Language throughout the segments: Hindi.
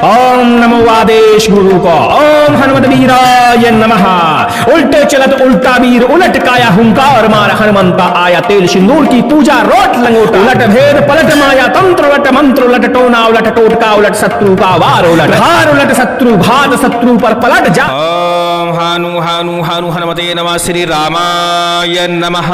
ओम नमो आदेश गुरु को। ओम हनुमत वीराय नमः। उल्टे चलत उल्टा वीर उलट काया हुंकार मार हनुमंता आया। तेल सिंदूर की पूजा रोट लंगोटा उलट भेद पलट माया तंत्र उलट मंत्र उलट टोना उलट टोटका उलट शत्रु का वार उलट हार उलट शत्रु भात शत्रु पर पलट जा। ओम हानु हानु हानु हनुमते नमः। श्री रामाय नमः।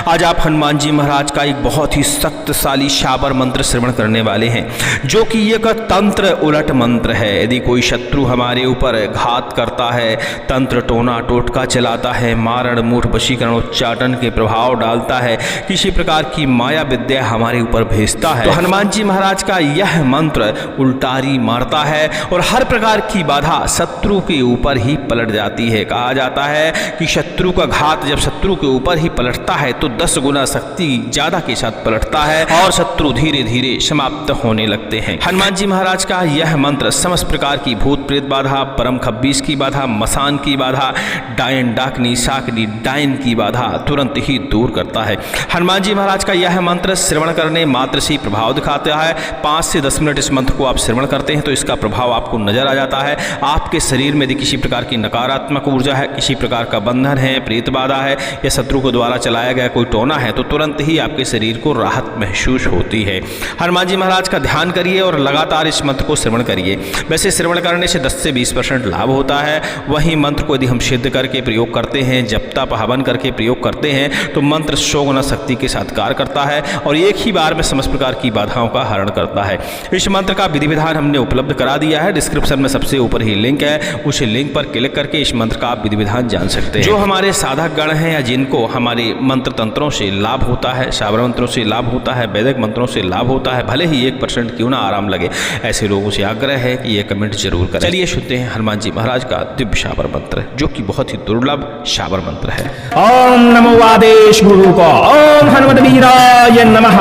आज आप हनुमान जी महाराज का एक बहुत ही शक्तिशाली शाबर मंत्र श्रवण करने वाले हैं, जो कि एक तंत्र उलट मंत्र है। यदि कोई शत्रु हमारे ऊपर घात करता है, तंत्र टोना टोटका चलाता है, मारण मूठ वशीकरण उच्चाटन के प्रभाव डालता है, किसी प्रकार की माया विद्या हमारे ऊपर भेजता है, तो हनुमान जी महाराज का यह मंत्र उल्टारी मारता है और हर प्रकार की बाधा शत्रु के ऊपर ही पलट जाती है। कहा जाता है कि शत्रु का घात जब शत्रु के ऊपर ही पलटता है तो 10 गुना शक्ति ज्यादा के साथ पलटता है और शत्रु धीरे धीरे समाप्त होने लगते हैं। हनुमान जी महाराज का यह मंत्र समस्त प्रकार की भूत प्रेत बाधा, परम खब्बीस की बाधा, मसान की बाधा, डायन डाकनी शाकनी डायन की बाधा तुरंत ही दूर करता है। हनुमान जी महाराज का यह मंत्र श्रवण करने मात्र से प्रभाव दिखाता है। 5 से 10 मिनट इस मंत्र को आप श्रवण करते हैं तो इसका प्रभाव आपको नजर आ जाता है। आपके शरीर में यदि किसी प्रकार की नकारात्मक ऊर्जा है, किसी प्रकार का बंधन है, प्रेत बाधा है या शत्रु को द्वारा चलाया गया कोई टोना है, तो तुरंत ही आपके शरीर को राहत महसूस होती है। हनुमान जी महाराज का ध्यान करिए और लगातार इस मंत्र को श्रवण करिए। वैसे श्रवण करने से 10 से 20% लाभ होता है। वहीं मंत्र को यदि हम सिद्ध करके प्रयोग करते हैं, जप तप हवन करके प्रयोग करते हैं, तो मंत्र 100 गुना शक्ति के साथ कार्य करता है और एक ही बार में समस्त प्रकार की बाधाओं का हरण करता है। इस मंत्र का विधि विधान हमने उपलब्ध करा दिया है। डिस्क्रिप्शन में सबसे ऊपर ही लिंक है, उस लिंक पर क्लिक करके इस मंत्र का आप विधि विधान जान सकते हैं। जो हमारे साधक गण हैं या जिनको हमारे मंत्र तंत्रों से लाभ होता है, शाबर मंत्रों से लाभ होता है, वैदिक मंत्रों से लाभ होता है, भले ही 1% क्यों ना आराम लगे, ऐसे लोगों से आग्रह है कि ये कमेंट जरूर करें। चलिए सुनते हैं हनुमान जी महाराज का दिव्य शाबर मंत्र, जो कि बहुत ही दुर्लभ शाबर मंत्र है। ओम नमो आदेश गुरु को। ओम हनुमत वीराय नमः।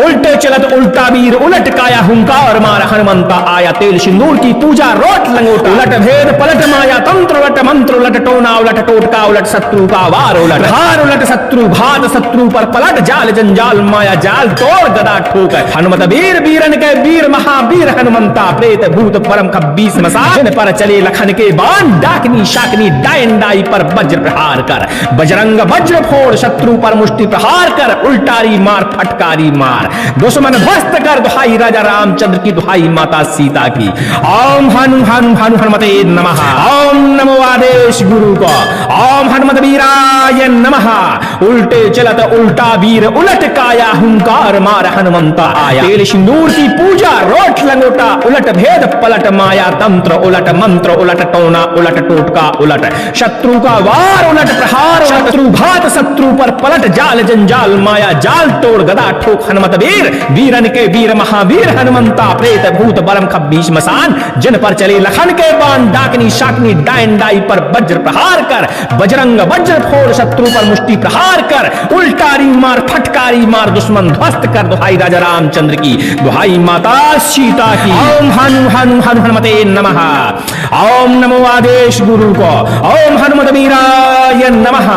उल्टे चलत उल्टा वीर उलट काया हुंकार मार हनुमंता आया। तेल सिंदूर की पूजा रोट लंगोटा उलट भेद पलट माया तंत्र उलट मंत्र उलट टोना उलट टोटका उलट शत्रु का वार उलट हार उलट शत्रु भात शत्रु पर पलट जाल जंजाल माया जाल तोड़ गदा ठोक। हनुमत वीर वीरन के वीर महावीर हनुमंता प्रेत भूत परम खब्बीस मसान पर चले लखन के बाण डाकनी शाकनी डायन डाई पर वज्र प्रहार कर। बजरंग वज्र फोड़ शत्रु पर मुष्टि प्रहार कर। उल्टारी मार फटकारी मार दुश्मन ध्वस्त कर। दुहाई राजा रामचंद्र की, दुहाई माता सीता की। ओम हनु हनु हनु हनुमते नमः। ओम नमो आदेश गुरु को। ओम हनुमत वीराय नमः। उल्टे चलत उल्टा वीर उलट काया हुंकार मार हनुमंता आया। तेल सिंदूर की पूजा रोट लंगोटा उलट भेद पलट माया तंत्र उलट मंत्र उलट टोना उलट टोटका उलट शत्रु का वार उलट प्रहार शत्रु घात शत्रु पर पलट जाल जंजाल माया जाल तोड़ गदा ठोक। हनुमत वीर वीरन के वीर महावीर हनुमंता प्रेत भूत बरम खब्बीस मसान जिन पर चले लखन के बाण डाकनी शाकनी डायन डाई पर वज्र प्रहार कर। बजरंग वज्र फोड़ शत्रु पर मुष्टि प्रहार कर। उल्टारी मार फटकारी मार दुश्मन ध्वस्त कर। दुहाई राजा रामचंद्र की, दुहाई माता सीता की। ओम हनु हनु हनु हनुमते नमः। ओम नमो आदेश गुरु को। ओम हनुमत वीराय नमः।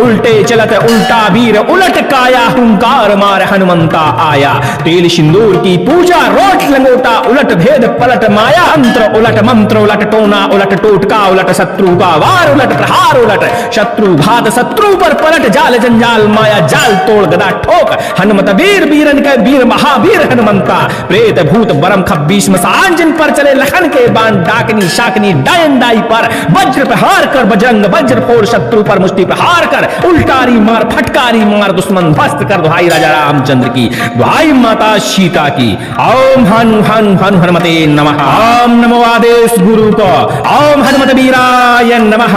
उल्टे चलत उल्टा वीर उलट काया हुंकार मार हनुमंता आया। तेल सिंदूर की पूजा रोट लंगोटा उलट भेद पलट माया तंत्र उलट मंत्र उलट टोना उलट टोटका उलट शत्रु का वार उलट प्रहार उलट शत्रु घात शत्रु पर पलट जाल जंजाल माया जाल तोड़ गदा ठोक। हनुमत वीर वीरन के वीर महावीर हनुमंता प्रेत भूत बरम खब्बीस मसान जिन पर चले लखन के बाण डाकनी शाकनी डायन डाई पर वज्र प्रहार कर। बजरंग वज्र फोड़ शत्रु पर मुष्टि प्रहार कर। उल्टारी मार फटकारी मार दुश्मन ध्वस्त कर। दुहाई राजा रामचंद्र की, दुहाई माता सीता की। ओम हनु हनु हनु हनुमते नमः। ओम नमो आदेश गुरु को। ओम हनुमत वीराय नमः।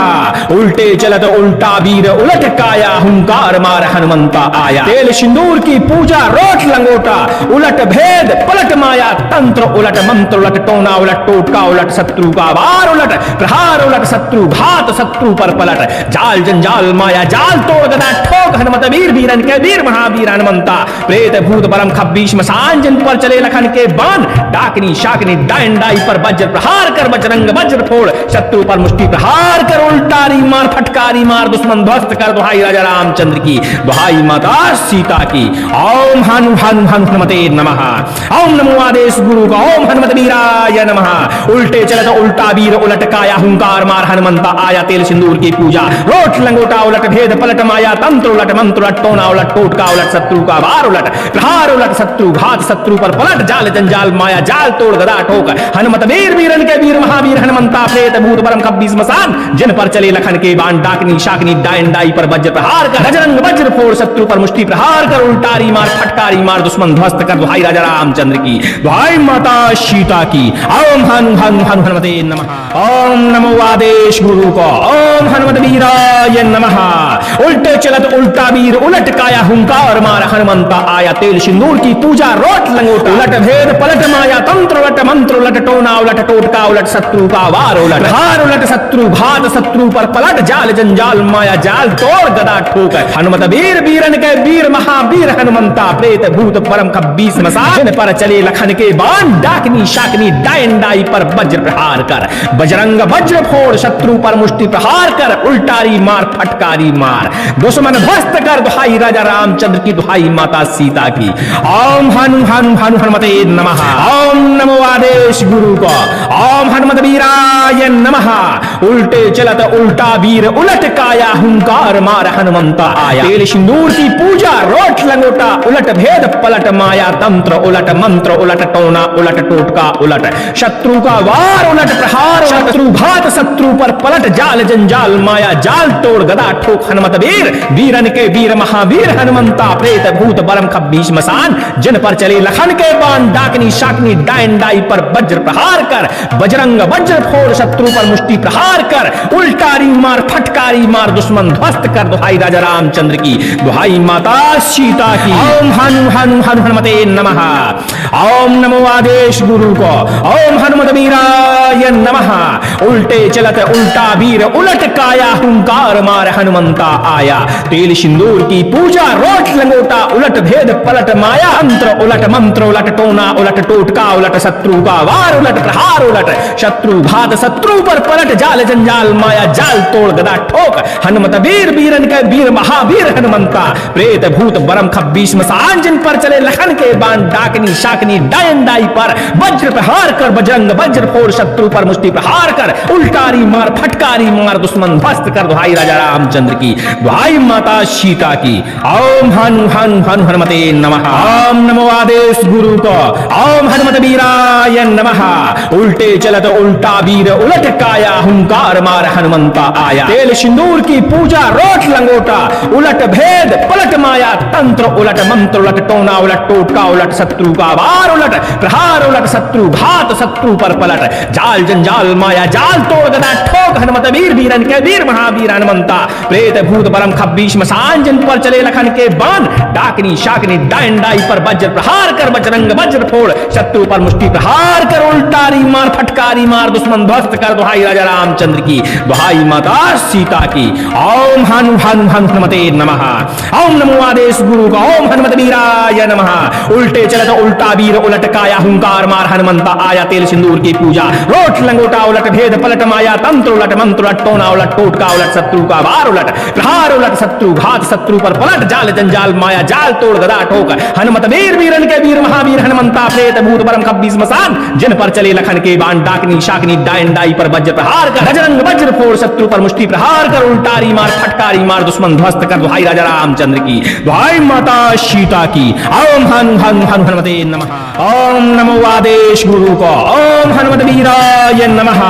उल्टे चलत उल्टा वीर उलट काया हुंकार मार हनुमंता आया। तेल सिंदूर की पूजा रोट लंगोटा उलट भेद पलट माया तंत्र उलट मंत्र उलट टोना उलट टोटका उलट शत्रु का वार उलट प्रहार उलट शत्रु घात शत्रु पर पलट जाल जंजाल माया जाल तोड़ गदा ठोक हनुमत वीर वीरन के वीर महावीर हनुमंता प्रेत भूत परम खब्बीश मसान जिन पर चले लखन के बाण डाकनी शाकनी डायन डाई पर वज्र प्रहार कर बजरंग वज्र फोड़ शत्रु पर मुष्टि प्रहार कर उल्टारी मार फटकारी मार दुश्मन ध्वस्त कर दुहाई राजा रामचंद्र की दुहाई माता सीता की ओम हनु हनु हनु हनुमते नमः ओम नमो आदेश गुरु का ओम हनुमत वीराय नमः उल्टे चलत उल्टा वीर उलट काया हुंकार मार हनुमंता आया तेल सिंदूर की पूजा रोट लंगोटा उलट भेद पलट माया तंत्र उलट मंत्र उलट टोना उलट टोटका उलट शत्रु का वार उलट प्रहार उलट शत्रु घात शत्रु पर पलट जाल जंजाल माया जाल तोड़ गदा ठोक हनुमत वीर वीरन के वीर महावीर हनुमंता प्रेत भूत परम खब्बीस मसान जिन पर चले लखन के बाण डाकनी शाकनी डायन डाई पर वज्र प्रहार कर बजरंग वज्र फोड़ शत्रु पर मुष्टि प्रहार कर उल्टारी मार फटकारी मार दुश्मन ध्वस्त कर दुहाई राजा रामचंद्र की दुहाई माता सीता की ओम हनु हनु हनु हनुमते नमः ओम नमो आदेश गुरु को ओम हनुमत वीराय नमः उल्टे चलत उल्टा वीर उलट काया हुंकार मार हनुमंता आया तेल सिंदूर की पूजा रोट लंगोटा उलट भेद पलट माया तंत्र उलट मंत्र उलट टोना उलट टोटका उलट शत्रु का वार उलट हार उलट शत्रु घात शत्रु पर पलट जाल जंजाल माया जाल तोड़ गदा ठोक हनुमत वीर वीरन के वीर महावीर हनुमंता प्रेत भूत परम खब्बीस मसान पर चले लखन के बाण डाकनी शाकनी डायन डाई पर वज्र प्रहार कर बजरंग वज्र फोड़ शत्रु पर मुष्टि प्रहार कर उल्टारी मार फटकारी मार दुश्मन ध्वस्त कर दुहाई राजा रामचंद्र की दुहाई माता सीता की ओम हनु हनु हनु हनुमते नमः ओम नमो आदेश गुरु को ओम हनुमत वीराय नमः उल्टे चलत उल्टा वीर उलट काया हुंकार मार हनुमंता आया तेल सिंदूर की पूजा रोट लंगोटा उलट भेद पलट माया तंत्र उलट मंत्र उलट टोना उलट टोटका उलट शत्रु का वार उलट प्रहार शत्रु घात शत्रु पर पलट जाल जंजाल माया जाल तोड़ गदा ठोक हनुमत वीर वीरन के वीर महावीर हनुमंता प्रेत भूत बरम खब्बीस मसान जिन पर चले लखन के बाण डाकनी शाकनी डायन डाई पर वज्र प्रहार कर बजरंग वज्र फोड़ शत्रु पर मुष्टि प्रहार कर उल्टारी मार फटकारी मार दुश्मन ध्वस्त कर दुहाई राजा रामचंद्र की दुहाई माता सीता की ओम हनु हनु हनु हनुमते नमः ओम नमो आदेश गुरु को ओम हनुमत वीराय नमः उल्टे चलत उल्टा वीर उलट काया हुंकार मार हनुमंता आया तेल सिंदूर की पूजा रोट लंगोटा उलट भेद पलट माया तंत्र उलट मंत्र उलट टोना उलट टोटका उलट शत्रु का वार उलट प्रहार उलट शत्रु घात शत्रु पर पलट जाल जंजाल माया जाल तोड़ गदा ठोक हनुमत वीर वीरन के वीर महावीर हनुमंता प्रेत भूत बरम खब्बीस मसान जिन पर चले लखन के बाण डाकनी शाकनी डायन डाई पर वज्र प्रहार कर बजरंग वज्र फोड़ शत्रु पर मुष्टि प्रहार कर उल्टारी मार फटकारी मार दुश्मन ध्वस्त कर दुहाई राजा रामचंद्र की दुहाई माता सीता की ओम हनु हनु हनु हनुमते नमः ओम नमो आदेश गुरु को ओम हनुमत वीराय नमः उल्टे चलत उल्टा वीर उलट काया हुंकार मार हनुमंता आया तेल सिंदूर की पूजा रोट लंगोटा उलट भेद पलट माया तंत्र उलट मंत्र उलट टोना उलट टोटका उलट शत्रु का वार उलट प्रहार उलट शत्रु घात शत्रु पर पलट जाल जंजाल माया जाल तोड़ गदा ठोक हनुमत वीर वीरन के वीर महावीर हनुमंता प्रेत भूत परम खब्बीस मसान जिन पर चले लखन के बाण डाकनी शाकनी डायन डाई पर वज्र प्रहार कर बजरंग वज्र फोड़ शत्रु पर मुष्टि प्रहार कर उल्टारी मार फटकारी मार दुश्मन ध्वस्त कर दुहाई राजा रामचंद्र की दुहाई माता सीता की ओम हनु हनु हनु हनुमते नमः ओम नमो आदेश गुरु का ओम हनुमत वीराय नमः उल्टे चलत उल्टा वीर उलट काया हुंकार मार हनुमंता आया तेल सिंदूर की पूजा रोट लंगोटा उलट भेद पलट माया तंत्र उलट मंत्र उलट टोना उलट टोटका उलट शत्रु का वार उलट प्रहार उलट शत्रु घात शत्रु पर पलट जाल जंजाल माया जाल तोड़ गदा ठोक हनुमत वीर वीरन के वीर महावीर हनुमंता प्रेत भूत परम खब्बीस मसान जिन पर चले लखन के बाण डाकनी शाकनी डायन डाई पर वज्र प्रहार कर बजरंग वज्र फोड़ शत्रु पर मुष्टि प्रहार कर उल्टारी मार फटकारी मार दुश्मन ध्वस्त कर दुहाई राजा रामचंद्र की दुहाई माता सीता की ओम हनु हनु हनु हनुमते नमः ओम नमो आदेश गुरु को ओम हनुमत वीराय नमः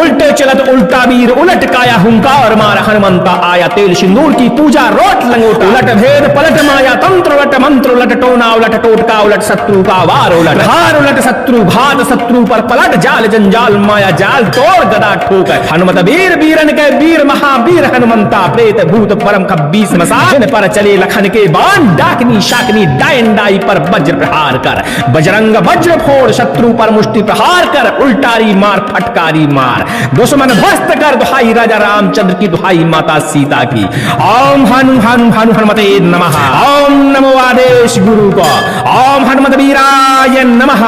उल्टे चलत उल्टा वीर उलट काया हुंकार मार हनुमंता आया तेल सिंदूर की पूजा रोट लंगोटा उलट भेद पलट माया तंत्र उलट मंत्र उलट टोना उलट टोटका उलट शत्रु का वार उलट हार उलट शत्रु घात शत्रु पर पलट जाल जंजाल माया जाल तोड़ गदा ठोक हनुमत वीर वीरन के वीर महावीर हनुमंता प्रेत भूत परम खब्बीस मसान जिन पर चले लखन के बाण डाकनी शाकनी डायन डाई पर वज्र प्रहार कर बजरंग वज्र फोड़ शत्रु पर मुष्टि प्रहार कर उल्टारी उल्टारी मार फटकारी मार दुश्मन ध्वस्त कर दुहाई राजा रामचंद्र की दुहाई माता सीता की। ओम हनु हनु हनु हनुमते नमः। ओम नमो आदेश गुरु को। ओम हनुमत वीराय नमः।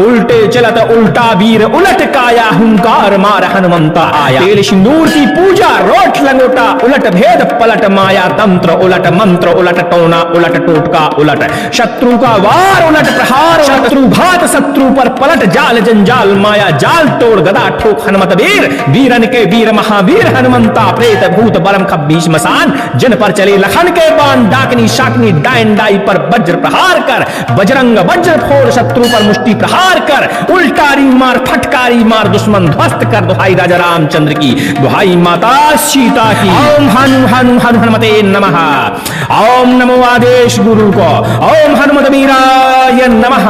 उल्टे चलत उल्टा वीर उलट काया हुंकार मार हनुमंता आया। तेल सिंदूर की पूजा रोट लंगोटा उलट भेद पलट माया तंत्र उलट मंत्र उलट टोना उलट टोटका उलट शत्रु का वार उलट प्रहार शत्रु घात शत्रु पर पलट जाल जंजाल माया जाल तोड़ गदा ठोक हनुमत वीर वीरन के वीर महावीर हनुमंता प्रेत भूत बरम खब्बीस मसान जिन पर चले लखन के बाण डाकनी शाकनी डायन डाई पर वज्र प्रहार कर बजरंग वज्र फोड़ शत्रु पर मुष्टि प्रहार कर उल्टारी मार फटकारी मार दुश्मन ध्वस्त कर दुहाई राजा रामचंद्र की दुहाई माता सीता की। ओम हनु हनु हनु हनुमते नमः। ओम नमो आदेश गुरु को। ओम हनुमत वीराय नमः।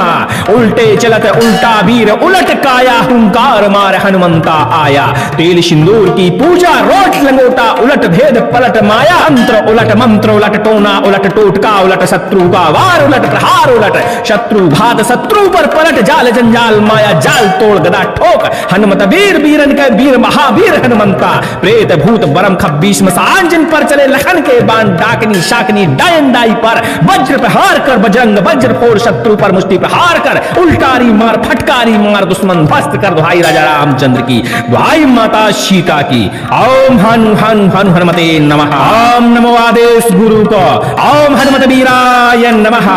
उल्टे चलत उल्टा वीर उलट काया हुंकार मार हनुमंता आया। तेल सिंदूर की पूजा रोट लंगोटा उलट भेद पलट माया अंतर उलट मंत्र उलट टोना उलट टोटका उलट शत्रु का वार उलट प्रहार उलट शत्रु घात शत्रु पर पलट जाल जंजाल माया जाल तोड़ गदा ठोक हनुमत वीर वीरन के वीर महावीर हनुमंता प्रेत भूत बरम खब्बीस मसान जिन पर चले लखन के बाण डाकनी शाकनी डायन डाई पर वज्र प्रहार कर बजरंग वज्र फोड़ शत्रु पर मुष्टि प्रहार कर उल्टारी मार फटकारी मार दुश्मन ध्वस्त कर दुहाई राजा रामचंद्र की दुहाई माता सीता की। ओम हनु हनु हनु हनुमते नमः। ओम नमो आदेश गुरु को। ओम हनुमत वीराय नमः।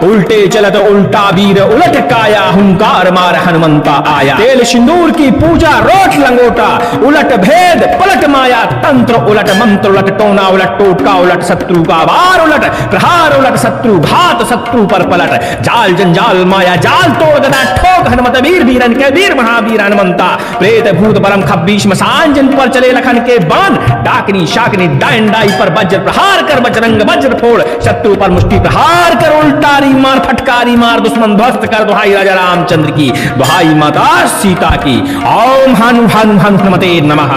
उल्टे चलत उल्टा वीर उलट काया हुंकार मार हनुमंता आया। तेल सिंदूर की पूजा रोट लंगोटा उलट भेद पलट माया तंत्र उलट मंत्र उलट टोना उलट टोटका उलट शत्रु का वार उलट प्रहार उलट शत्रु घात शत्रु पर पलट जाल जंजाल माया जाल तोड़ गदा ठोक हनुमत वीर वीरन के वीर महावीर हनुमंता प्रेत भूत बरम खब्बीस मसान जिन पर चले लखन के बाण डाकनी शाकनी डायन डाई पर वज्र प्रहार कर बजरंग वज्र फोड़ शत्रु पर मुष्टि प्रहार कर उल्टारी मार फटकारी मार दुश्मन ध्वस्त कर दुहाई राजा रामचंद्र की दुहाई माता सीता की। ओम हनु हनु हनु हनुमते नमः।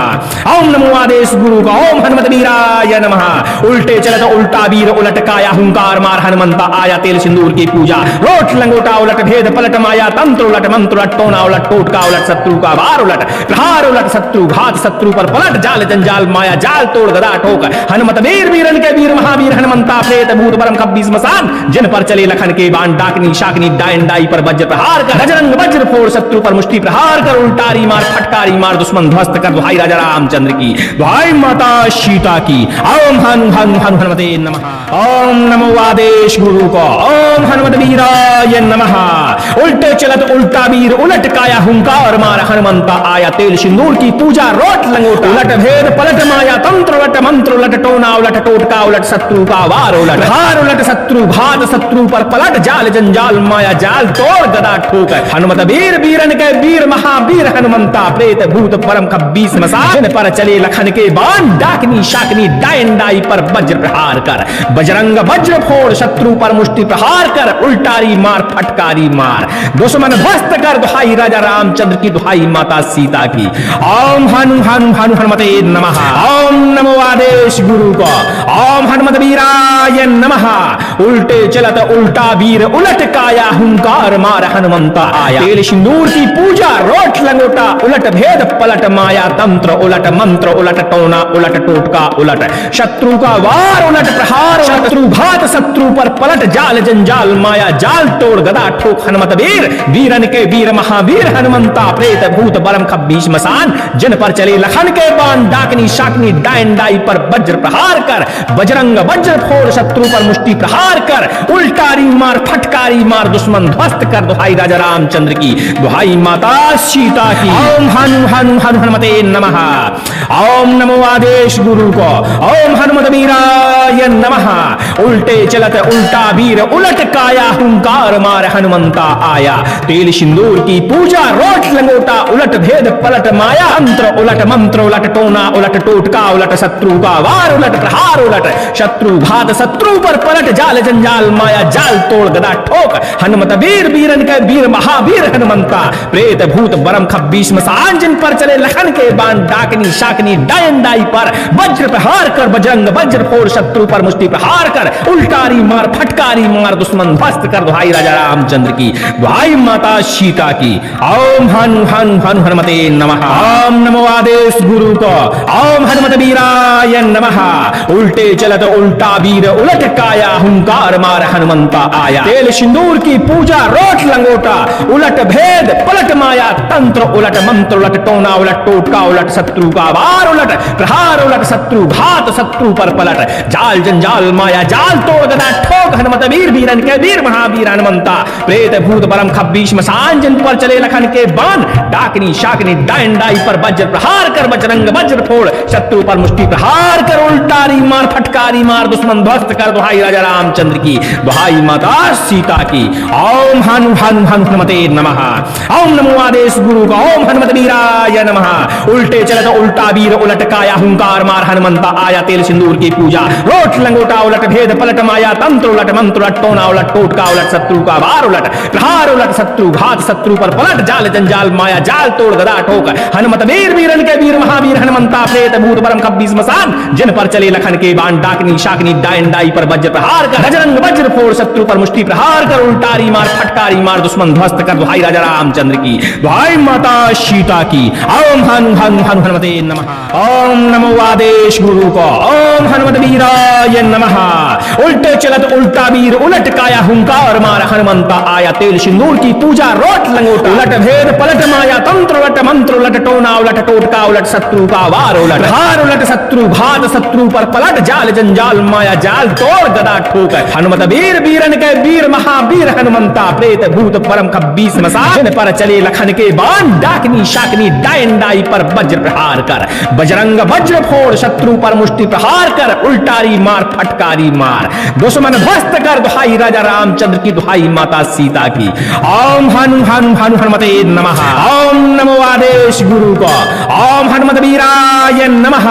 ओम नमो आदेश गुरु का। ओम हनुमत वीराय नमः। उल्टे चलत उल्टा वीर उलट काया हुंकार मार हनुमंता आया। तेल सिंदूर की पूजा रोट लंगोटा उलट भेद पलट माया तंत्र उलट मंत्र उलट टोना उलट टोटका उलट शत्रु का वार उलट प्रहार उलट शत्रु घात शत्रु पर पलट जाल जंजाल माया जाल तोड़ गदा ठोक हनुमत वीर वीरन के वीर महावीर हनुमंता प्रेत भूत बरम खब्बीस मसान जिन पर चले लखन के बाण डाकनी शाकनी डायन डाई पर वज्र प्रहार कर बजरंग वज्र फोड़ शत्रु पर मुष्टि प्रहार कर उल्टारी मार फटकारी मार दुश्मन ध्वस्त कर दुहाई राजा रामचंद्र की दुहाई माता सीता की। ओम हनु हनु हनु हनुमते नमः। ओम नमो आदेश गुरु को। ओम हनुमत वीराय नमः। उल्टे चलत उल्टा वीर उलट काया हुंकार मार हनुमंता आया। तेल सिंदूर की पूजा रोट लंगोटा उलट भेद पलट माया तंत्र उलट मंत्र उलट टोना उलट टोटका उलट शत्रु का वार उलट हार उलट शत्रु घात शत्रु पर पलट जाल जंजाल माया जाल तोड़ गदा ठोक हनुमत वीर वीरन के वीर महावीर हनुमंता प्रेत भूत परम खब्बीस मसान पर चले लखन के बाण डाकनी शाकनी डायन डाई पर वज्र प्रहार कर बजरंग वज्र फोड़ शत्रु पर मुष्टि प्रहार कर उल्टारी मार फटकारी मार दुश्मन ध्वस्त कर दुहाई राजा रामचंद्र की दुहाई माता सीता की। ओम हनु हनु हनु हनुमते नमः। ओम नमो आदेश गुरु को। ओम हनुमत वीराय नमः। उल्टे चलत उल्टा वीर उलट काया हुंकार मार हनुमंता आया। तेल सिंदूर की पूजा रोट लंगोटा उलट भेद पलट माया तंत्र उलट मंत्र उलट टोना उलट टोटका उलट शत्रु का वार उलट प्रहार शत्रु घात शत्रु पर पलट जाल जंजाल माया जाल तोड़ गदा ठोक हनुमत वीर वीरन के वीर महावीर हनुमंता प्रेत भूत बरम खब्बीस मसान जिन पर चले लखन के बाण डाकनी शाकनी डायन डाई पर वज्र प्रहार कर बजरंग वज्र फोड़ शत्रु पर मुष्टि प्रहार कर उल्टारी मार फटकारी मार दुश्मन ध्वस्त कर दुहाई राजा रामचंद्र की दुहाई माता सीता की। ओम हनु हनु हनु हनुमते नमः। ओम नमो आदेश गुरु को। ओम हनुमत वीराय नमः। उल्टे चलत उल्टा वीर उलट काया हुंकार मार हनुमंता आया। तेल सिंदूर की पूजा रोट लंगोटा उलट भेद पलट माया अंत्र उलट मंत्र उलट टोना उलट टोटका उलट शत्रु का वार उलट प्रहार उलट शत्रु घात शत्रु पर पलट जाल जंजाल माया जाल तोड़ गदा ठोक हनुमत वीर वीरन के वीर महावीर हनुमंता प्रेत भूत बरम खब्बीस मसान जिन पर चले लखन के बाण डाकनी शाकनी डायन डाई पर वज्र प्रहार कर बजरंग वज्र फोड़ शत्रु पर मुष्टि प्रहार कर उल्टारी मार फटकारी मार दुश्मन ध्वस्त कर दुहाई राजा रामचंद्र की दुहाई माता सीता की। ओम हनु हनु हनुमते नमः। ओम नमो आदेश गुरु को। ओम हनुमत वीराय नमः। उल्टे चलत उल्टा वीर उलट काया हुंकार मार हनुमंता आया। तेल सिंदूर की पूजा रोट लंगोटा उलट भेद पलट माया तंत्र उलट मंत्र उलट टोना उलट टोटका उलट शत्रु का वार उलट प्रहार उलट शत्रु घात शत्रु पर पलट जाल जंजाल माया जाल तोड़ गदा ठोक हनुमत वीर वीरन के वीर महावीर हनुमंता प्रेत भूत परम खब्बीश मसान जिन पर चले लखन के बाण डाकनी शाकनी डायन डाई पर वज्र प्रहार कर बजरंग वज्र फोड़ शत्रु पर मुष्टि प्रहार कर उल्टारी मार फटकारी मार दुश्मन ध्वस्त कर दुहाई राजा रामचंद्र की दुहाई माता सीता की। ओम हनु हनु हनु हनुमते नमः। ओम नमो आदेश गुरु का। ओम हनुमत वीराय नमः। उल्टे चलत उल्टा वीर उलट काया हुंकार मार हनुमंता आया। तेल सिंदूर की पूजा रोट लंगोटा उलट भेद पलट माया तंत्र उलट मंत्र उलट टोना उलट टोटका उलट शत्रु का वार उलट प्रहार उलट शत्रु घात शत्रु पर पलट जाल जंजाल माया जाल तोड़ गदा ठोक हनुमत वीर वीरन के वीर महावीर हनुमंता प्रेत भूत परम खब्बीस मसान जिन पर चले लखन के बाण डाकनी शाकनी डायन डाई पर वज्र प्रहार कर बजरंग वज्र फोड़ शत्रु पर मुष्टि प्रहार कर उल्टारी मार फटकारी मार दुश्मन ध्वस्त कर दुहाई राजा रामचंद्र की दुहाई माता सीता की। ओम हनु हनु हनु हनुमते नमः। ओम नमो आदेश गुरु को। ओम हनुमत वीराय नमः। उल्टे चलत उल्टा वीर उलट काया हुंकार मार हनुमंता आया। तेल सिंदूर की पूजा रोट लंगोटा उलट भेद पलट माया तंत्र उलट मंत्र उलट टोना उलट टोटका उलट शत्रु का वार उलट हार उलट शत्रु घात शत्रु पर पलट जाल जंजाल माया जाल तोड़ गदा ठोक हनुमत वीर वीरन के वीर महावीर हनुमंता प्रेत भूत परम खब्बीस मसान पर चले लखन के बाण डाकनी शाकनी डायन डाई पर वज्र प्रहार कर बजरंग वज्र फोड़ शत्रु पर मुष्टि प्रहार कर उल्टारी मार फटकारी मार दुश्मन ध्वस्त कर दुहाई राजा रामचंद्र की दुहाई माता सीता की। ओम हनु हनु हनु हनुमते नमः। ओम नमो आदेश गुरु को। ओम हनुमत वीराय नमः।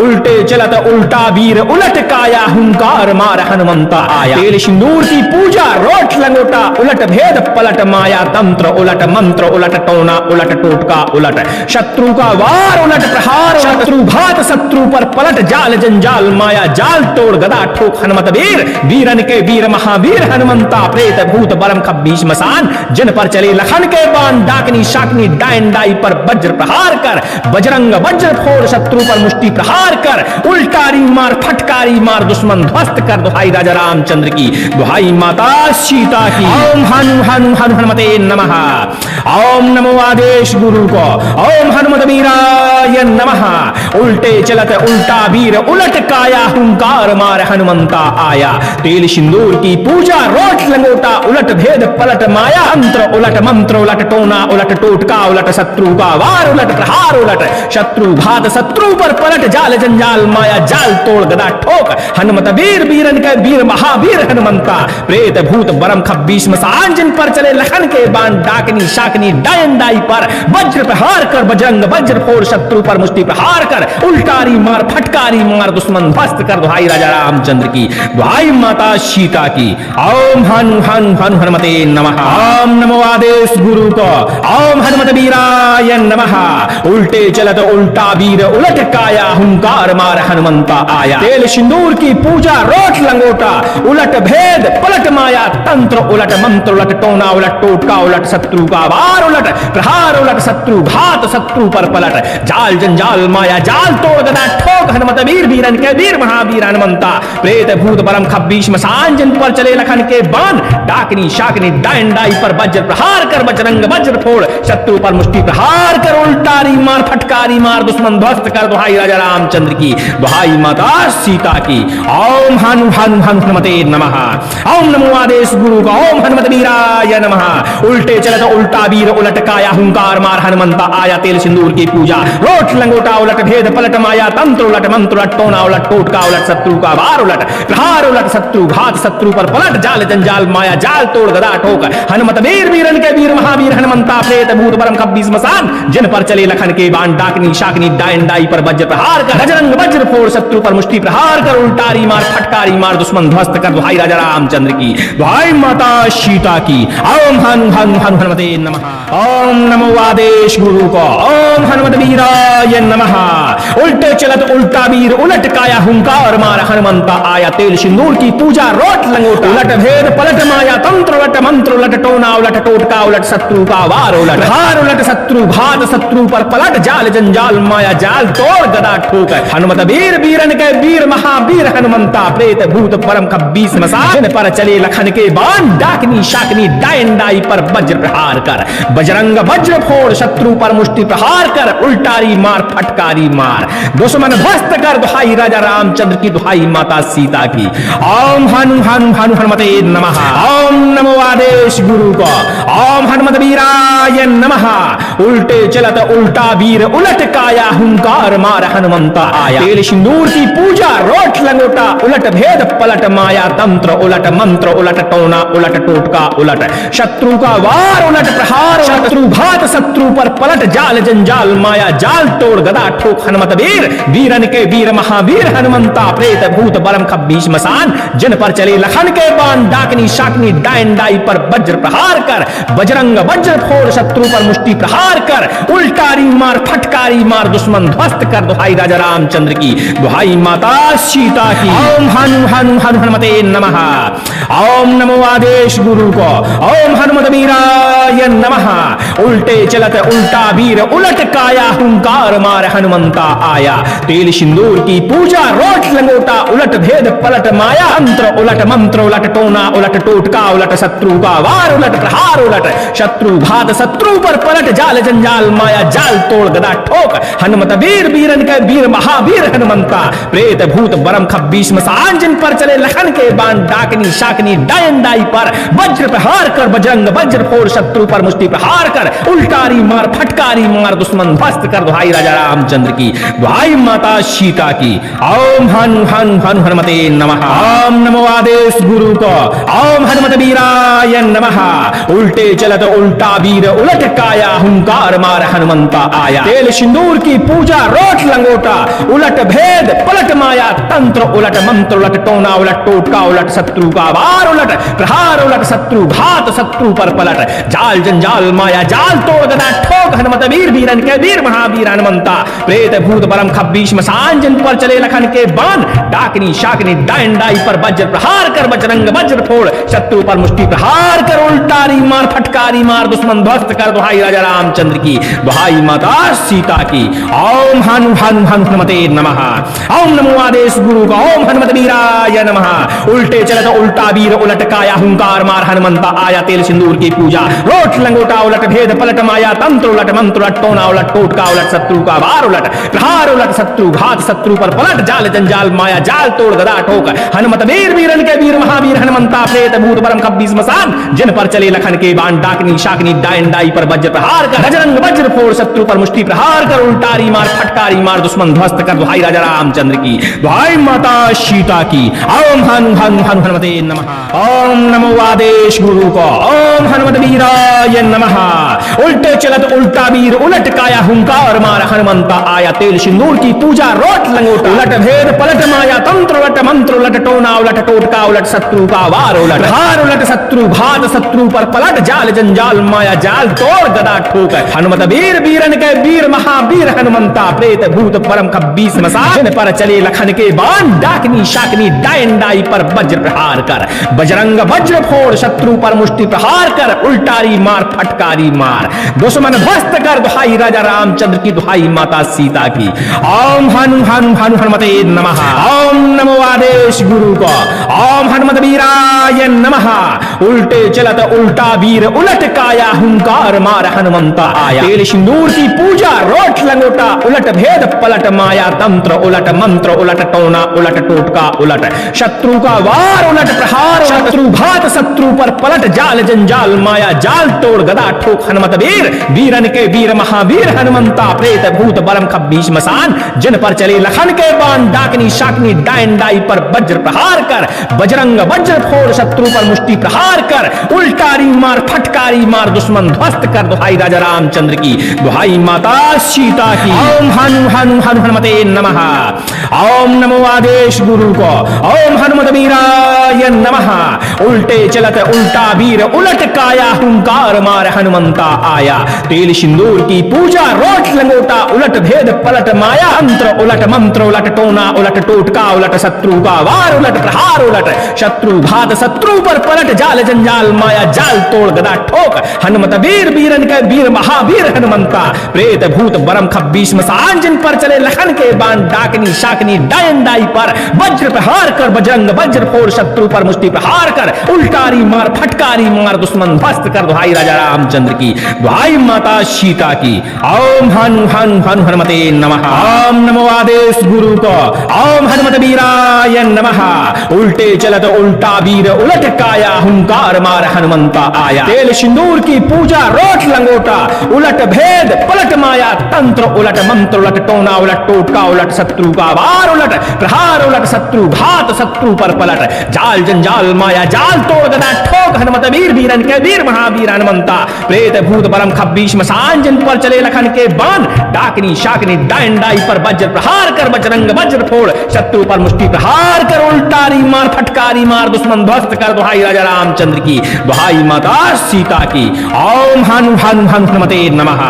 उल्टे चलत उल्टा वीर उलट काया हुंकार मार हनुमंता आया। तेल सिंदूर की पूजा रोट लंगोटा उलट भेद पलट माया तंत्र उलट मंत्र उलट टोना उलट टोटका उलट शत्रु का वार उलट प्रहार शत्रु घात शत्रु पर पलट जाल जंजाल माया जाल तोड़ गदा ठोक हनुमत वीर वीरन के वीर महावीर हनुमंता प्रेत भूत परम खब्बीस मसान जिन पर चले लखन के बाण डाकनी शाकनी डायन डाई पर वज्र प्रहार कर बजरंग वज्र फोड़ शत्रु पर मुष्टि प्रहार कर उल्टारी मार फटकारी मार दुश्मन ध्वस्त कर दुहाई राजा रामचंद्र की दुहाई माता सीता की। ओम हनु हनु हनु हनुमते नमः। ओम नमो आदेश गुरु को। ओम हनुमत वीराय नमः। उल्टे चलत उल्टा वीर उलट काया हुंकार मार हनुमंता आया। तेल सिंदूर की पूजा रोट लंगोटा उलट भेद पलट माया तंत्र उलट मंत्र उलट टोना उलट टोटका उलट शत्रु का वार उलट प्रहार उलट शत्रु घात शत्रु पर पलट जाल जंजाल माया जाल तोड़ गदा ठोक हनुमत वीर वीरन के वीर महावीर हनुमंता प्रेत भूत परम खब्बीस मसान जिन पर चले लखन के बाण डाकनी शाकनी डायन डाई पर वज्र प्रहार कर बजरंग वज्र फोड़ शत्रु पर मुष्टि प्रहार कर उल्टारी मार फटकारी मार दुश्मन ध्वस्त कर दुहाई राजा रामचंद्र की दुहाई माता सीता की। ओम हनु हनु हनु हनुमते नमः। ओम नमो आदेश गुरु को। ओम हनुमत वीराय नमः। उल्टे चलत उल्टा वीर उलट काया हुंकार मार हनुमंता आया। तेल सिंदूर की पूजा रोट लंगोटा उलट भेद पलट माया तंत्र उलट मंत्र उलट टोना उलट टोटका उलट शत्रु का वार उलट प्रहार उलट शत्रु घात शत्रु पर पलट जाल जंजाल माया जाल तोड़ गदा ठोक हनुमत वीर वीरन के वीर महावीर हनुमंता प्रेत भूत परम खब्बीस मसान जिन पर चले लखन के बाण डाकनी शाकनी डायन डाई पर वज्र प्रहार कर बजरंग वज्र फोड़ शत्रु पर मुष्टि प्रहार कर उल्टारी मार फटकारी मार दुश्मन ध्वस्त कर दुहाई राजा रामचंद्र की दुहाई माता सीता की। ओम हनु हनु हनु हनुमते नमः। ओम नमो आदेश गुरु का। ओम हनुमत वीराय नमः। उल्टे चलत उल्टा वीर उलट काया हुंकार मार हनुमंता आया। तेल सिंदूर की पूजा रोट लंगोटा उलट भेद पलट माया तंत्र उलट मंत्र उलट टोना उलट टोटका उलट शत्रु का वार उलट प्रहार उलट शत्रु घात शत्रु पर पलट जाल जंजाल माया जाल तोड़ गदा ठोक हनुमत वीर वीरन के वीर महावीर हनुमंता प्रेत भूत परम खब्बीस मसान जिन पर चले लखन के बाण डाकनी शाकनी डायन डाई पर वज्र प्रहार कर बजरंग वज्र फोड़ शत्रु पर मुष्टि प्रहार कर उल्टारी मार फटकारी मार दुश्मन ध्वस्त कर दुहाई राजा रामचंद्र की दुहाई माता सीता की। ओम हनु हनु हनु हनुमते नमः। ओम नमो आदेश गुरु को। ओम हनुमत वीराय नमः। उल्टे चलत उल्टा वीर उलट काया हुंकार मार हनुमंता आया तेल सिंदूर की पूजा रोट लंगोटा उलट भेद पलट माया तंत्र उलट मंत्र उलट टोना उलट टोटका उलट शत्रु का वार उलट हार उलट शत्रु घात शत्रु पर पलट जाल जंजाल माया जाल तोड़ गदा ठोक हनुमत वीर वीरन के वीर महावीर हनुमंता प्रेत भूत परम खब्बीस मसान जिन पर चले लखन के बाण डाकनी शाकनी डायन डाई पर वज्र प्रहार कर बजरंग वज्र फोड़ शत्रु पर मुष्टि प्रहार कर उल्टारी मार फटकारी मार दुश्मन ध्वस्त कर दुहाई राजा रामचंद्र की दुहाई माता सीता की। ओम हनु हनु हनु हनुमते नमः। ओम नमो आदेश गुरु को। ओम हनुमत वीराय नमः। उल्टे चलत उल्टा वीर उलट काया हुंकार मार हनुमंता आया तेल सिंदूर की पूजा रोट लंगोटा उलट भेद पलट माया तंत्र उलट मंत्र उलट टोना उलट टोटका उलट शत्रु का वार उलट प्रहार शत्रु घात शत्रु पर पलट जाल जंजाल माया जाल तोड़ गदा ठोक हनुमत वीर वीरन के वीर महावीर हनुमंता प्रेत भूत बरम खब्बीस मसान जिन पर चले लखन के बाण डाकनी शाकनी डायन डाई पर वज्र प्रहार कर बजरंग वज्र फोड़ शत्रु पर मुष्टि प्रहार कर उल्टारी मार फटकारी मार दुश्मन ध्वस्त कर दुहाई राजा रामचंद्र की दुहाई माता सीता की। ओम हनु हनु हनु हनुमते नमः। ओम नमो आदेश गुरु को। ओम हनुमत वीराय नमः। उल्टे चलत उल्टा वीर उलट काया हुंकार मार हनुमंता आया तेल सिंदूर की पूजा रोट लंगोटा उलट भेद पलट माया तंत्र उलट मंत्र उलट टोना उलट टोटका उलट शत्रु का वार उलट प्रहार उलट शत्रु घात शत्रु पर पलट जाल जंजाल माया जाल तोड़ गदा ठोक हनुमत वीर वीरन के वीर महावीर हनुमंता प्रेत भूत बरम खब्बीस मसान जिन पर चले लखन के बाण डाकनी शाकनी डायन डाई पर वज्र प्रहार कर बजरंग वज्र फोड़ शत्रु पर मुष्टि प्रहार कर उल्टारी मार फटकारी मार दुश्मन ध्वस्त कर दुहाई राजा रामचंद्र की दुहाई माता सीता की। ओम हनु हनु हनु हनुमते नमः। ओम नमो आदेश गुरु को। ओम हनुमत वीराय नमः। उल्टे चलत उल्टा वीर उलट काया हुंकार मार हनुमंता आया तेल सिंदूर की पूजा रोट लंगोटा उलट भेद पलट माया तंत्र उलट मंत्र उलट टोना उलट टोटका उलट शत्रु का वार उलट प्रहार उलट शत्रु घात शत्रु पर पलट जाल जंजाल माया जाल तोड़ गदा ठोक हनुमत वीर वीरन के वीर महावीर हनुमंता प्रेत भूत परम खब्बीस मसान जिन पर चले लखन के बाण डाकनी शाकनी डायन डाई पर वज्र प्रहार कर बजरंग वज्र फोड़ शत्रु पर मुष्टि प्रहार कर उल्टारी मार फटकारी मार दुश्मन ध्वस्त कर दुहाई राजा रामचंद्र की दुहाई माता सीता की। ओम हनु हनु हनु हनुमते नमः। ओम नमो आदेश गुरु को। ओम हनुमत वीराय नमः। उल्टे चलत उल्टा वीर उलट काया हुंकार मार हनुमंता आया तेल सिंदूर की पूजा रोट लंगोटा उलट भेद पलट माया तंत्र उलट मंत्र उलट टोना उलट टोटका उलट शत्रु का वार उलट प्रहार उलट शत्रु घात शत्रु पर पलट जाल जंजाल माया जाल तोड़ गदा ठोक हनुमत वीर वीरन के वीर महावीर हनुमंता प्रेत भूत परम खब्बीस मसान जिन पर चले लखन के बाण डाकनी शाकनी डायन डाई पर वज्र प्रहार कर बजरंग वज्र फोड़ शत्रु पर मुष्टि प्रहार कर उल्टारी मार फटकारी मार दुश्मन ध्वस्त कर दुहाई राजा रामचंद्र की दुहाई माता सीता की। ओम हनु हनु हनु हनुमते नमः। ओम नमो आदेश गुरु को। ओम हनुमत वीराय नमः। उल्टे चलत उल्टा वीर उलट काया हुंकार मार हनुमंता आया तेल सिंदूर की पूजा रोट लंगोटा उलट भेद पलट माया तंत्र उलट मंत्र उलट टोना उलट टोटका उलट शत्रु का वार उलट हार उलट शत्रु घात शत्रु पर पलट जाल जंजाल माया जाल तोड़ गदा ठोक हनुमत वीर वीरन के वीर महावीर हनुमंता प्रेत भूत परम खब्बीस मसान जिन पर चले लखन के बाण डाकनी शाकनी डायन डाई पर वज्र प्रहार कर बजरंग वज्र फोड़ शत्रु पर मुष्टि प्रहार कर उल्टारी मार फटकारी मार दुश्मन ध्वस्त कर दुहाई राजा रामचंद्र की दुहाई माता सीता की। ओम हनु हनु हनु हनुमते नमः। ओम नमो आदेश गुरु को। ओम हनुमत वीराय नमः। उल्टे चलत उल्टा वीर उलट काया हुंकार मार हनुमंता आया तेल सिंदूर की पूजा रोट लंगोटा उलट भेद पलट माया तंत्र उलट मंत्र उलट टोना उलट टोटका उलट शत्रु का वार उलट प्रहार शत्रु घात शत्रु पर पलट जाल जंजाल माया जाल तोड़ गदा ठोक हनुमत वीर वीरन के वीर महावीर हनुमंता प्रेत भूत बरम खब्बीस मसान जिन पर चले लखन के बाण डाकनी शाकनी डायन डाई पर वज्र प्रहार कर, बजरंग वज्र फोड़ शत्रु पर मुष्टि प्रहार कर, उल्टारी मार फटकारी मार दुश्मन ध्वस्त कर। दुहाई राजा रामचंद्र की, दुहाई माता सीता की। ओम हनु हनु हनु हनुमते नमः। ओम नमो आदेश गुरु को। ओम हनुमत वीराय नमः। उल्टे चलत उल्टा वीर उलट काया हुंकार मार हनुमंता आया। तेल सिंदूर की पूजा रोट लंगोटा उलट भेद पलट माया अंत्र उलट मंत्र उलट टोना उलट टोटका उलट शत्रु का वार उलट प्रहार उलट शत्रु घात शत्रु पर पलट जाल जंजाल माया जाल तोड़ गदा ठोक। हनुमत वीर वीरन के वीर महावीर हनुमंता प्रेत भूत बरम खब्बीस मसान जिन पर चले लखन के बाण डाकनी शाकनी डायन डाई पर वज्र प्रहार कर, बजरंग वज्र फोड़ शत्रु पर मुष्टि प्रहार कर, उल्टारी मार फटकारी मार दुश्मन ध्वस्त कर। दुहाई राजा रामचंद्र की, दुहाई माता सीता की। ओम हनु हनु हनु हनुमते नमः। ओम नमो आदेश गुरु को। ओम हनुमत वीराय नमः। उल्टे चलत उल्टा वीर उलट काया हुंकार मार हनुमंता आया। तेल सिंदूर की पूजा रोट लंगोटा उलट भेद पलट माया तंत्र उलट मंत्र उलट टोना उलट टोटका उलट शत्रु का वार उलट प्रहार उलट शत्रु घात शत्रु पर पलट जाल जंजाल माया जाल तोड़ गदा ठोक। हनुमत वीर वीरन के वीर महावीर हनुमंता प्रेत भूत बरम खब्बीस मसान जिन पर चले लखन के बाण डाकनी शाकनी डायन डाई पर वज्र प्रहार कर, बजरंग वज्र फोड़ शत्रु पर मुष्टि प्रहार कर, उल्टारी मार फटकारी मार दुश्मन ध्वस्त कर। दुहाई राजा रामचंद्र की, दुहाई माता सीता की। ओम हनु हनु हनु हनुमते नमः।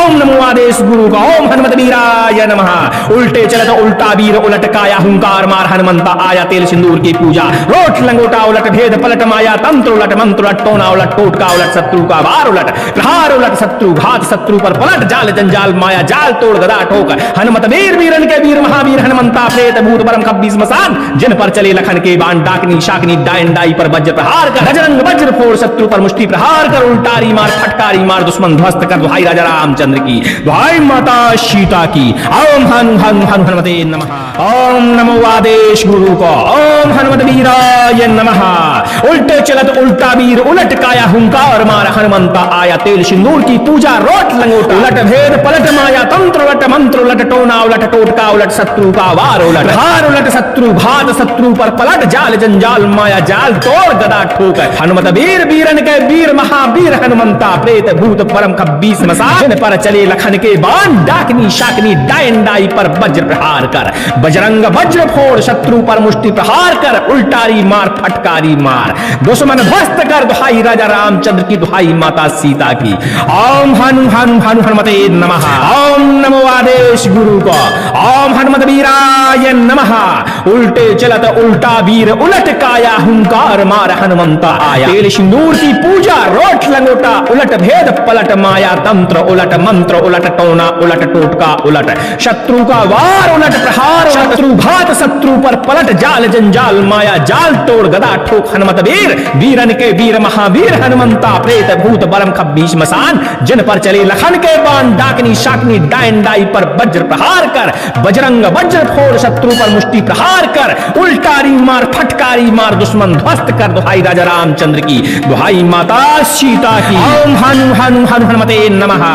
ओम नमो आदेश गुरु का। ओम हनुमत वीराय नमः। उल्टे चलत उल्टा वीर उलट काया हुंकार मार हनुमंता आया। तेल सिंदूर की पूजा रोट लंगोटा उलट भेद पलट माया तंत्र उलट मंत्र उलट टोना उलट टोटका उलट शत्रु का वार उलट प्रहार उलट शत्रु घात शत्रु पर पलट जाल जंजाल माया जाल तोड़ गदा ठोक। हनुमत वीर वीरन के वीर महावीर हनुमंता प्रेत भूत बरम खब्बीस मसान जिन पर चले लखन के बाण डाकनी शाकनी डायन डाई पर वज्र प्रहार कर, बजरंग वज्र फोड़ शत्रु पर मुष्टि प्रहार कर, उल्टारी मार फटकारी मार दुश्मन ध्वस्त कर। दुहाई राजा रामचंद्र की, दुहाई माता सीता की। ओम हनु हनु हनु हनुमते नमः। ओम नमो आदेश गुरु को। ओम हनुमत वीराय नमः। उल्टे चलत उल्टा वीर उलट काया हुंकार मार हनुमंता आया। तेल सिंदूर की पूजा रोट लंगोटा उलट भेद पलट माया तंत्र उलट मंत्र उलट टोना उलट टोटका उलट शत्रु का वार उलट हार उलट शत्रु घात शत्रु पर पलट जाल जंजाल माया जाल तोड़ गदा ठोक। हनुमत वीर वीरन के वीर महावीर हनुमंता प्रेत भूत परम खब्बीस मसान पर चले लखन के बाण डाकनी शाकनी डायन डाई पर वज्र प्रहार कर, बजरंग वज्र फोड़ शत्रु पर मुष्टि प्रहार कर, उल्टारी मार फटकारी मार दुश्मन ध्वस्त कर। दुहाई राजा रामचंद्र की, दुहाई माता सीता की। ओम हनु हनु हनु हनुमते नमः। ओम नमो आदेश गुरु को। ओम हनुमत वीराय नमः। उल्टे चलत उल्टा वीर उलट काया हुंकार मार हनुमंता आया। तेल सिंदूर की पूजा रोट लंगोटा उलट भेद पलट माया तंत्र उलट मंत्र उलट टोना उलट टोटका उलट शत्रु का वार उलट प्रहार शत्रु घात शत्रु पर पलट जाल जंजाल माया जाल तोड़ गदा ठोक। हनुमत वीर वीरन के वीर महावीर हनुमंता प्रेत भूत बरम खब्बीस मसान जिन पर चले लखन के बाण डाकनी शाकनी डायन डाई पर वज्र प्रहार कर, बजरंग वज्र फोड़ शत्रु पर मुष्टि प्रहार कर, उल्टारी मार फटकारी मार दुश्मन ध्वस्त कर। दुहाई राजा रामचंद्र की, दुहाई माता सीता की। ओम हनु हनु हनु हनुमते नमः।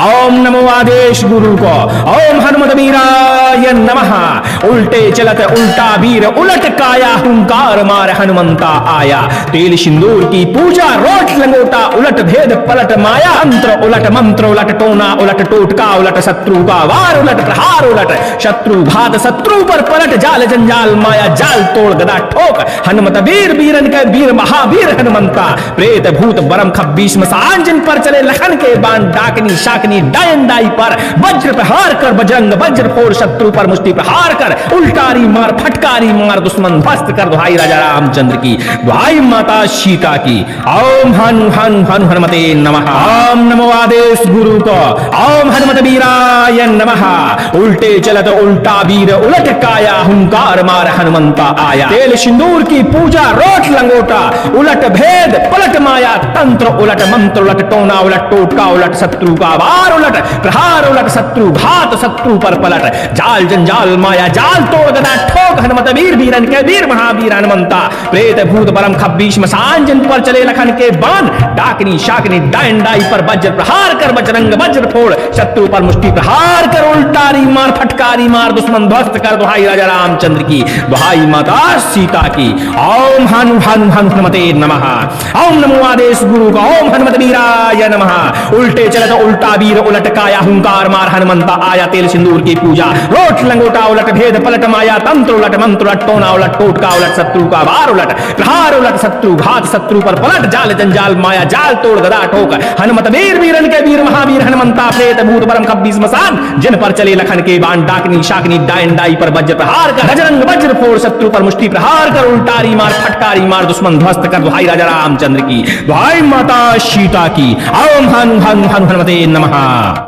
ओम नमो आदेश गुरु को। ओम हनुमत वीराय नमः। उल्टे चलत उल्टा वीर उलट काया हुंकार मार हनुमंता आया। तेल सिंदूर की पूजा रोट लंगोटा उलट भेद पलट माया अंत्र उलट मंत्र उलट टोना उलट टोटका उलट शत्रु का वार उलट प्रहार उलट शत्रु घात शत्रु पर पलट जाल जंजाल माया जाल तोड़ गदा ठोक। हनुमत वीर वीरन के वीर महावीर हनुमंता प्रेत भूत बरम खब्बीस मसान जिन पर चले लखन के बाण डाकनी शाकनी डायन डाई पर वज्र प्रहार कर, बजरंग वज्र फोड़ शत्रु पर मुष्टि प्रहार कर, उल्टारी मार फटकारी मार दुश्मन ध्वस्त कर। दुहाई राजा रामचंद्र की, दुहाई माता सीता की। ओम हनु हनु हनु हनुमते नमः। ओम नमो आदेश गुरु को। ओम हनुमत वीराय नमः। उल्टे चलत उल्टा वीर उलट काया हुंकार मार हनुमंता आया। तेल सिंदूर की पूजा रोट लंगोटा उलट भेद पलट माया तंत्र उलट मंत्र उलट टोना उलट टोटका उलट शत्रु का वार उलट प्रहार उलट शत्रु घात शत्रु पर पलट जाल जंजाल माया जाल तोड़ गदा ठोक हनुमत वीर वीरन के वीर महावीर हनुमंता प्रेत भूत बलम खब्बीश मसान जिन पर चले लखन के बाण डाकनी शाकनी डाइन डाई पर वज्र प्रहार कर बजरंग वज्र फोड़ शत्रु पर मुष्टि प्रहार कर उल्टारी मार फटकारी मार दुश्मन ध्वस्त कर दुहाई राजा रामचंद्र की दुहाई माता सीता की ओम हनु हनु हनु हनुमते नमः ओम नमो आदेश गुरु का ओम हनुमत वीराय नमः उल्टे चलत उल्टा वीर उलट काया हुंकार मार हनुमंता आया तेल सिंदूर की पूजा रोट लंगोटा उलट भेद पलट माया तंत्र उलट मंत्र उलट टोना उलट टोटका उलट शत्रु का वार उलट प्रहार उलट शत्रु घात शत्रु पर पलट जाल जंजाल माया जाल तोड़ गदा ठोक हनुमत वीर वीरन के वीर महावीर हनुमंता प्रेत भूत बरम खब्बीस मसान जिन पर चले लखन के बाण डाकनी शाकनी डाइन डाई पर वज्र प्रहार कर बजरंग वज्र फोड़ शत्रु पर मुष्टि प्रहार कर उल्टारी मार फटकारी मार दुश्मन ध्वस्त कर दुहाई राजा रामचंद्र की दुहाई माता सीता की ओम हनु हनु हनु हनुमते नमः।